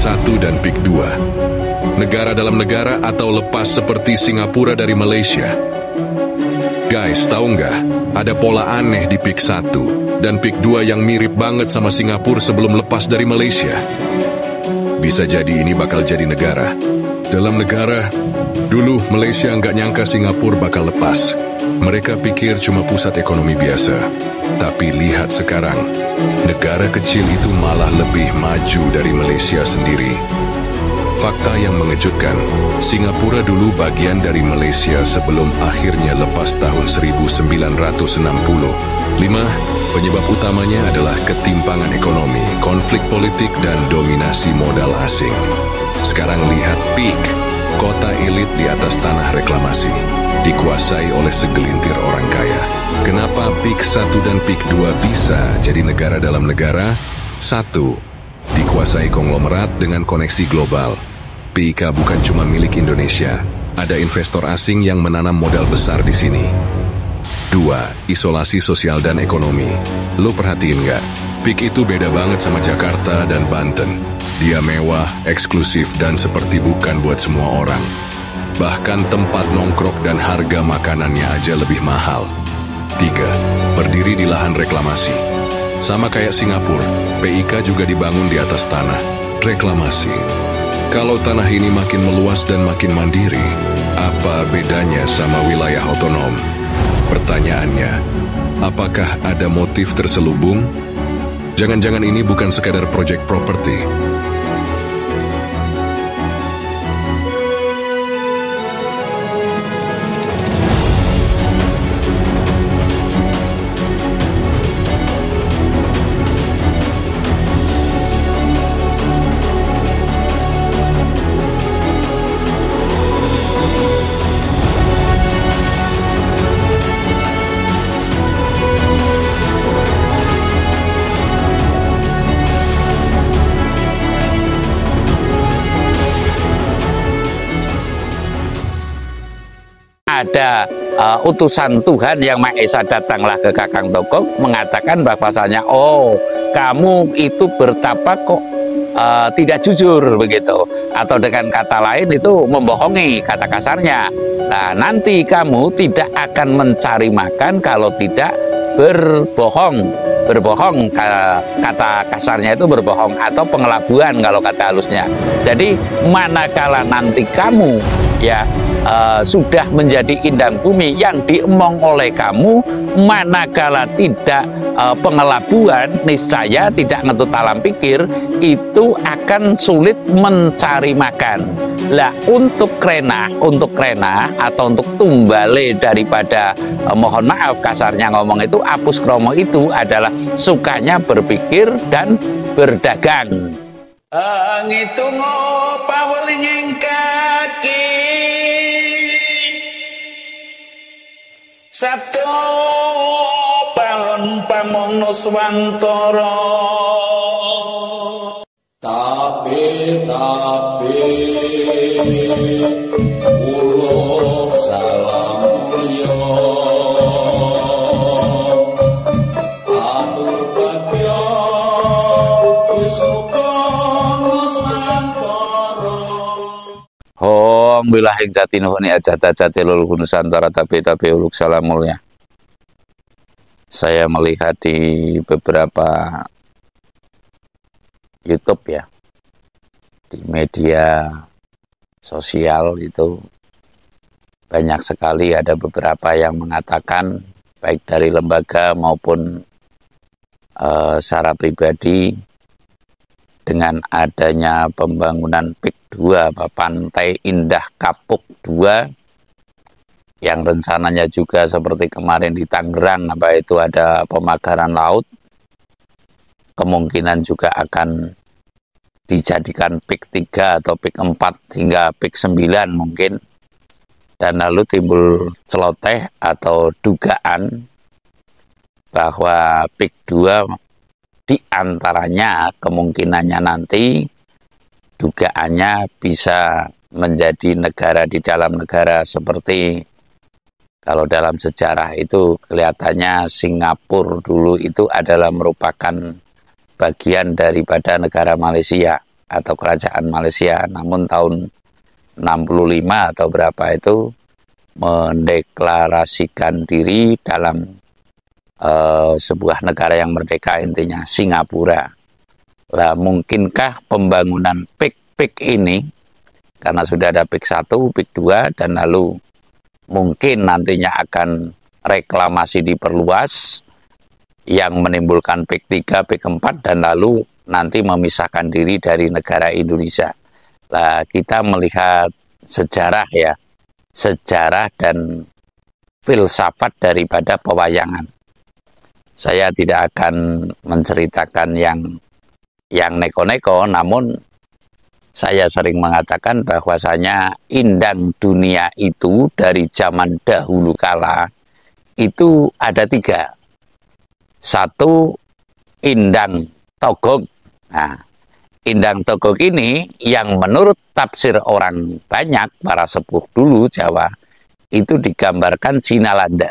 1 dan PIK 2. Negara dalam negara atau lepas seperti Singapura dari Malaysia. Guys, tahu nggak? Ada pola aneh di PIK 1 dan PIK 2 yang mirip banget sama Singapura sebelum lepas dari Malaysia. Bisa jadi ini bakal jadi negara. Dalam negara, dulu Malaysia nggak nyangka Singapura bakal lepas. Mereka pikir cuma pusat ekonomi biasa. Tapi lihat sekarang, negara kecil itu malah lebih maju dari Malaysia sendiri. Fakta yang mengejutkan, Singapura dulu bagian dari Malaysia sebelum akhirnya lepas tahun 1960. 5. Penyebab utamanya adalah ketimpangan ekonomi, konflik politik, dan dominasi modal asing. Sekarang lihat PIK, kota elit di atas tanah reklamasi, dikuasai oleh segelintir orang kaya. Kenapa PIK 1 dan PIK 2 bisa jadi negara dalam negara? 1. Dikuasai konglomerat dengan koneksi global. PIK bukan cuma milik Indonesia. Ada investor asing yang menanam modal besar di sini. 2. Isolasi sosial dan ekonomi. Lo perhatiin nggak? PIK itu beda banget sama Jakarta dan Banten. Dia mewah, eksklusif, dan seperti bukan buat semua orang. Bahkan tempat nongkrong dan harga makanannya aja lebih mahal. 3. Berdiri di lahan reklamasi. Sama kayak Singapura, PIK juga dibangun di atas tanah. Reklamasi. Kalau tanah ini makin meluas dan makin mandiri, apa bedanya sama wilayah otonom? Pertanyaannya, apakah ada motif terselubung? Jangan-jangan ini bukan sekadar proyek properti. Ada utusan Tuhan yang Maha Esa datanglah ke Kakang Togog mengatakan bahwasanya, oh, kamu itu bertapa kok tidak jujur begitu, atau dengan kata lain itu membohongi, kata kasarnya. Nah, nanti kamu tidak akan mencari makan kalau tidak berbohong. Kata kasarnya itu berbohong, atau pengelabuan kalau kata halusnya. Jadi manakala nanti kamu sudah menjadi indang bumi yang diemong oleh kamu, manakala tidak pengelabuan, niscaya tidak ngetut alam pikir, itu akan sulit mencari makan. Lah, untuk krenah atau untuk tumbale daripada mohon maaf kasarnya ngomong itu, apus kromo itu adalah sukanya berpikir dan berdagang. Ngitung paweling kaki Sabtu palon pamono swantara. Tapi ulo salam yo atu bagyo Om bilahing jati nuhuni ajata jati lul gunusantara tapi uluk salam mulia. Saya melihat di beberapa YouTube ya, di media sosial itu banyak sekali ada beberapa yang mengatakan, baik dari lembaga maupun secara pribadi, dengan adanya pembangunan PIK 2 Pantai Indah Kapuk 2 yang rencananya juga seperti kemarin di Tangerang, itu ada pemagaran laut, kemungkinan juga akan dijadikan PIK 3 atau PIK 4 hingga PIK 9 mungkin. Dan lalu timbul celoteh atau dugaan bahwa PIK 2 di antaranya kemungkinannya nanti dugaannya bisa menjadi negara di dalam negara, seperti kalau dalam sejarah itu kelihatannya Singapura dulu itu adalah merupakan bagian daripada negara Malaysia. atau kerajaan Malaysia. Namun tahun 65 atau berapa itu mendeklarasikan diri dalam sebuah negara yang merdeka, intinya Singapura. Lah, mungkinkah pembangunan PIK ini, karena sudah ada PIK 1, PIK 2, dan lalu mungkin nantinya akan reklamasi diperluas yang menimbulkan PIK 3, PIK 4, dan lalu nanti memisahkan diri dari negara Indonesia. Lah, kita melihat sejarah ya, sejarah dan filsafat daripada pewayangan. Saya tidak akan menceritakan yang neko-neko, namun saya sering mengatakan bahwasanya indang dunia itu dari zaman dahulu kala itu ada 3. 1, indang togog. Nah, indang togog ini yang menurut tafsir orang banyak, para sepuh dulu Jawa, itu digambarkan Cina Landa.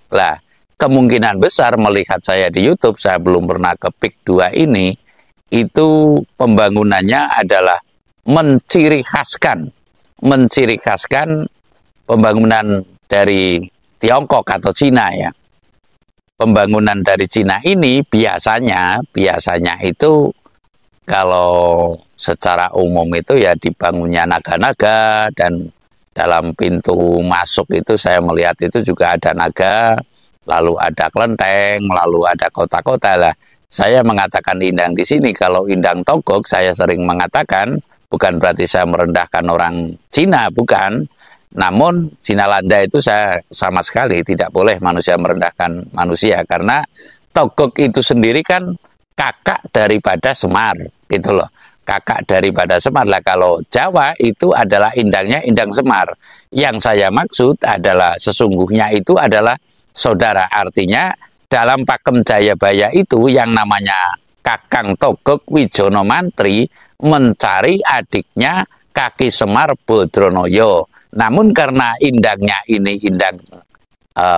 Lah, kemungkinan besar melihat saya di YouTube, saya belum pernah ke PIK 2 ini, itu pembangunannya adalah menciri khaskan pembangunan dari Tiongkok atau Cina ya. Pembangunan dari Cina ini biasanya itu kalau secara umum itu ya dibangunnya naga-naga, dan dalam pintu masuk itu saya melihat itu juga ada naga, lalu ada kelenteng, lalu ada kota-kota. Lah, saya mengatakan indang di sini, kalau indang togog saya sering mengatakan, bukan berarti saya merendahkan orang Cina, bukan. Namun Cina Landa itu saya sama sekali tidak boleh manusia merendahkan manusia, karena togog itu sendiri kan kakak daripada Semar, gitu loh. Kakak daripada Semar. Lah, kalau Jawa itu adalah indangnya indang Semar. Yang saya maksud adalah sesungguhnya itu adalah saudara, artinya dalam Pakem Jayabaya itu yang namanya Kakang Togog Wijono Mantri mencari adiknya Kaki Semar Bodronoyo. Namun karena indangnya ini indang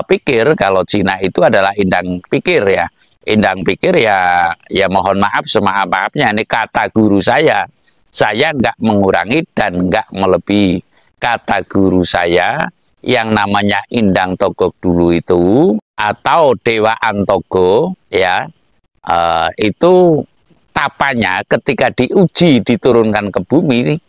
pikir, kalau Cina itu adalah indang pikir ya. Indang pikir ya mohon maaf semaaf-maafnya, ini kata guru saya. Saya nggak mengurangi dan nggak melebihi. Kata guru saya, yang namanya indang togog dulu itu atau Dewa Antogo ya, itu tapanya ketika diuji diturunkan ke bumi,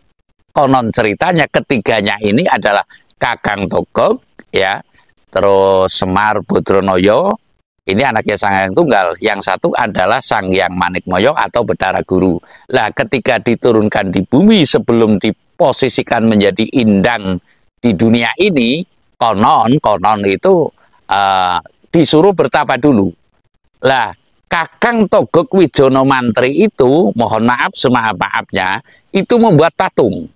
konon ceritanya ketiganya ini adalah Kakang Togog ya, terus Semar Bodronoyo, ini anaknya Sang Hyang Tunggal, yang satu adalah Sang Hyang Manikmoyo atau Bedara Guru. Lah, ketika diturunkan di bumi sebelum diposisikan menjadi indang di dunia ini, konon itu disuruh bertapa dulu. Lah, Kakang Togog Wijono Mantri itu, mohon maaf semaaf-maafnya, itu membuat patung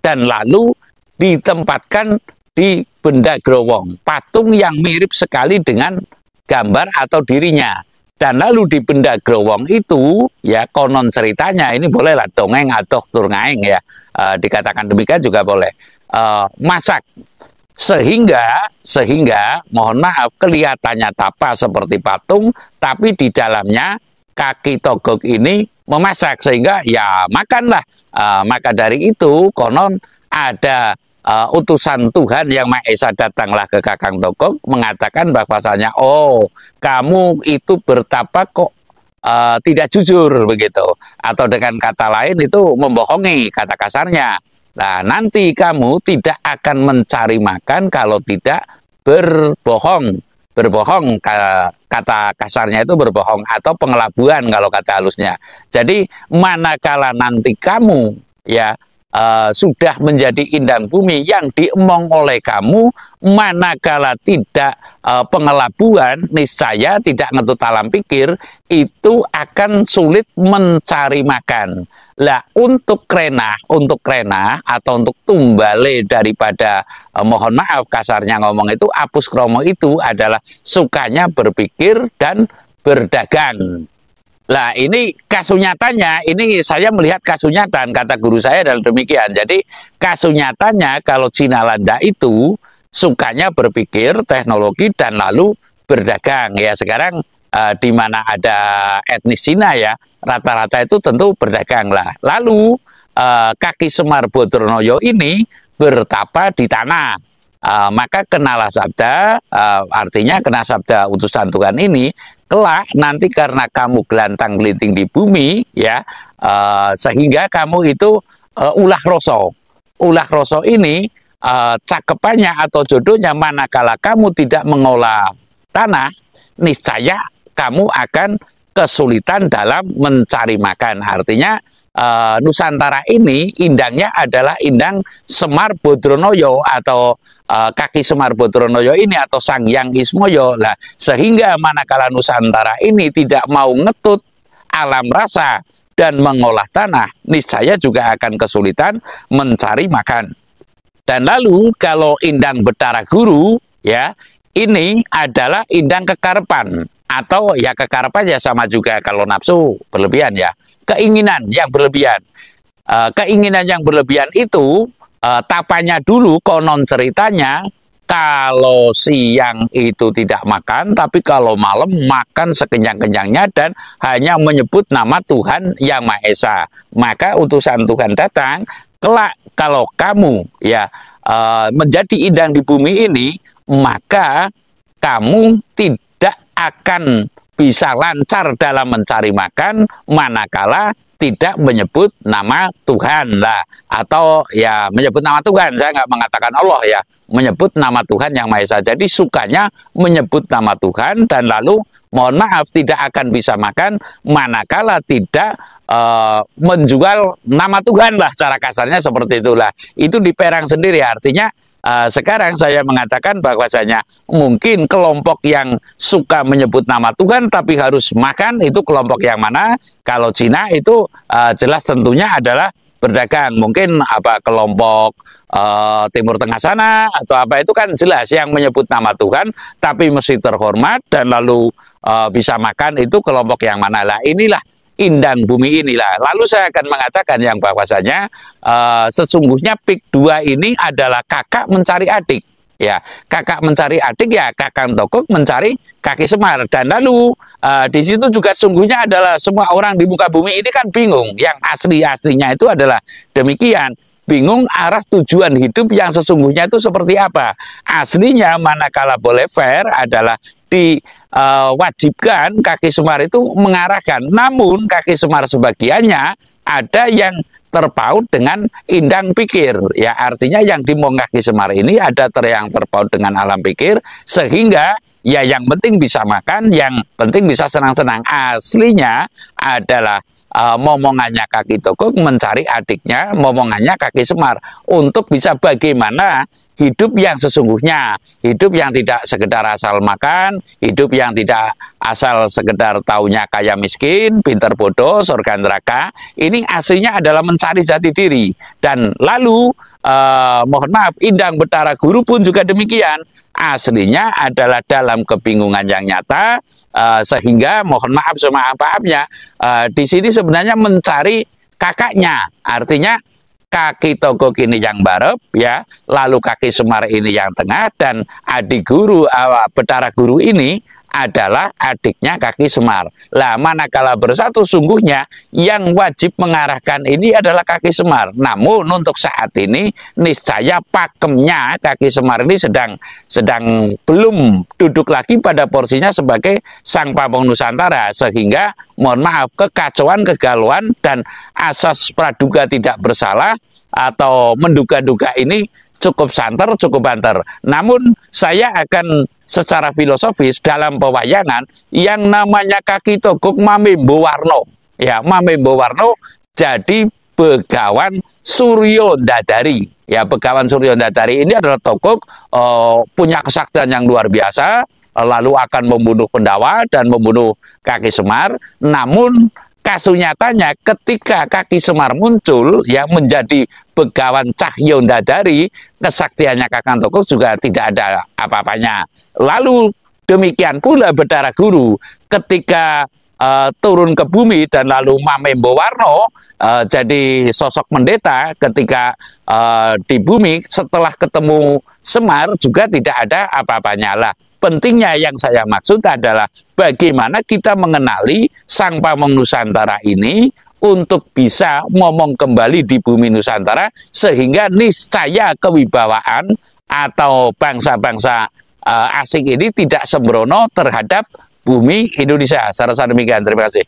dan lalu ditempatkan di Benda Growong, patung yang mirip sekali dengan gambar atau dirinya. Dan lalu di Benda Growong itu ya, konon ceritanya, ini bolehlah dongeng atau tur ngaeng ya, dikatakan demikian juga boleh, masak sehingga mohon maaf kelihatannya tapa seperti patung, tapi di dalamnya Kaki Togog ini memasak, sehingga ya makanlah. Maka dari itu konon ada utusan Tuhan yang Maha Esa datanglah ke Kakang Togog mengatakan bahwasanya, oh kamu itu bertapa kok tidak jujur begitu, atau dengan kata lain itu membohongi, kata kasarnya. Nah, nanti kamu tidak akan mencari makan kalau tidak berbohong. Berbohong, kata kasarnya itu berbohong, atau pengelabuan kalau kata halusnya. Jadi manakala nanti kamu ya sudah menjadi indang bumi yang diemong oleh kamu, manakala tidak pengelabuan, niscaya tidak ngetut alam pikir, itu akan sulit mencari makan. Lah, untuk krenah atau untuk tumbale daripada mohon maaf kasarnya ngomong itu, apus kromo itu adalah sukanya berpikir dan berdagang. Lah, ini kasunyatanya, ini saya melihat kasunyatan, kata guru saya adalah demikian. Jadi kasunyatanya kalau Cina Landa itu sukanya berpikir teknologi dan lalu berdagang. Ya, sekarang di mana ada etnis Cina ya, rata-rata itu tentu berdagang lah. Lalu Kaki Semar Bodronoyo ini bertapa di tanah. Maka kenalah sabda, artinya kena sabda utusan Tuhan ini, kelak nanti karena kamu gelantang gelinting di bumi ya, sehingga kamu itu ulah roso. Ulah roso ini cakepannya atau jodohnya manakala kamu tidak mengolah tanah, niscaya kamu akan kesulitan dalam mencari makan. Artinya Nusantara ini indangnya adalah indang Semar Bodronoyo atau Kaki Semar Bodronoyo ini atau Sang Hyang Ismoyo. Lah, sehingga manakala Nusantara ini tidak mau ngetut alam rasa dan mengolah tanah, niscaya juga akan kesulitan mencari makan. Dan lalu kalau indang Betara Guru ya, ini adalah indang kekarepan, atau ya kekarepan ya sama juga kalau nafsu berlebihan ya, keinginan yang berlebihan. Keinginan yang berlebihan itu tapanya dulu konon ceritanya kalau siang itu tidak makan, tapi kalau malam makan sekenyang-kenyangnya dan hanya menyebut nama Tuhan Yang Maha Esa. Maka utusan Tuhan datang, kelak kalau kamu ya menjadi indang di bumi ini, maka kamu tidak akan bisa lancar dalam mencari makan manakala tidak menyebut nama Tuhan lah, atau ya menyebut nama Tuhan. Saya nggak mengatakan Allah ya, menyebut nama Tuhan Yang Maha Esa. Jadi sukanya menyebut nama Tuhan, dan lalu mohon maaf tidak akan bisa makan manakala tidak menjual nama Tuhan lah, cara kasarnya seperti itulah. Itu diperang sendiri, artinya sekarang saya mengatakan bahwasanya mungkin kelompok yang suka menyebut nama Tuhan tapi harus makan itu kelompok yang mana? Kalau Cina itu jelas tentunya adalah berdagang. Mungkin apa kelompok Timur Tengah sana atau apa itu kan jelas yang menyebut nama Tuhan tapi mesti terhormat dan lalu bisa makan, itu kelompok yang mana lah. Inilah indang bumi inilah. Lalu saya akan mengatakan yang bahwasanya sesungguhnya Pik 2 ini adalah kakak mencari adik. Ya, kakak mencari adik ya, Kakang Togog mencari Kaki Semar. Dan lalu di situ juga sungguhnya adalah semua orang di muka bumi ini kan bingung. Yang asli-aslinya itu adalah demikian. Bingung arah tujuan hidup yang sesungguhnya itu seperti apa. Aslinya manakala boleh fair adalah diwajibkan Kaki Semar itu mengarahkan. Namun Kaki Semar sebagiannya ada yang terpaut dengan indang pikir. Ya, artinya yang dimong Kaki Semar ini ada yang terpaut dengan alam pikir, sehingga ya yang penting bisa makan, yang penting bisa senang-senang. Aslinya adalah momongannya Kaki Togog mencari adiknya, momongannya Kaki Semar, untuk bisa bagaimana hidup yang sesungguhnya, hidup yang tidak sekedar asal makan, hidup yang tidak asal sekedar taunya kaya miskin, pinter bodoh, surga neraka. Ini aslinya adalah mencari jati diri. Dan lalu mohon maaf, indang Betara Guru pun juga demikian. Aslinya adalah dalam kebingungan yang nyata, sehingga mohon maaf semaaf-maafnya di sini sebenarnya mencari kakaknya. Artinya Kaki Togog ini yang barep ya, lalu Kaki Semar ini yang tengah, dan adik guru Betara Guru ini adalah adiknya Kaki Semar. Lah manakala bersatu sungguhnya yang wajib mengarahkan ini adalah Kaki Semar. Namun untuk saat ini niscaya pakemnya Kaki Semar ini sedang belum duduk lagi pada porsinya sebagai Sang Pamong Nusantara, sehingga mohon maaf kekacauan, kegalauan dan asas praduga tidak bersalah atau menduga-duga ini cukup santer, cukup banter. Namun saya akan secara filosofis dalam pewayangan yang namanya Kaki Togog Mamembo Warno. Ya, Mamembo Warno jadi Begawan Suryo Ndadari. Ya, Begawan Suryo Ndadari ini adalah Togog punya kesaktian yang luar biasa, lalu akan membunuh Pendawa dan membunuh Kaki Semar. Namun kasunyatanya ketika Kaki Semar muncul ya menjadi Begawan Cahyo Ndadari, kesaktiannya Kakang Togog juga tidak ada apa-apanya. Lalu demikian pula Betara Guru ketika turun ke bumi dan lalu Mamembo Warno jadi sosok pendeta ketika di bumi setelah ketemu Semar juga tidak ada apa-apanya lah. pentingnya yang saya maksud adalah bagaimana kita mengenali Sang Pamong Nusantara ini untuk bisa ngomong kembali di bumi Nusantara, sehingga niscaya kewibawaan atau bangsa-bangsa asing ini tidak sembrono terhadap bumi Indonesia. Saya rasa demikian. Terima kasih.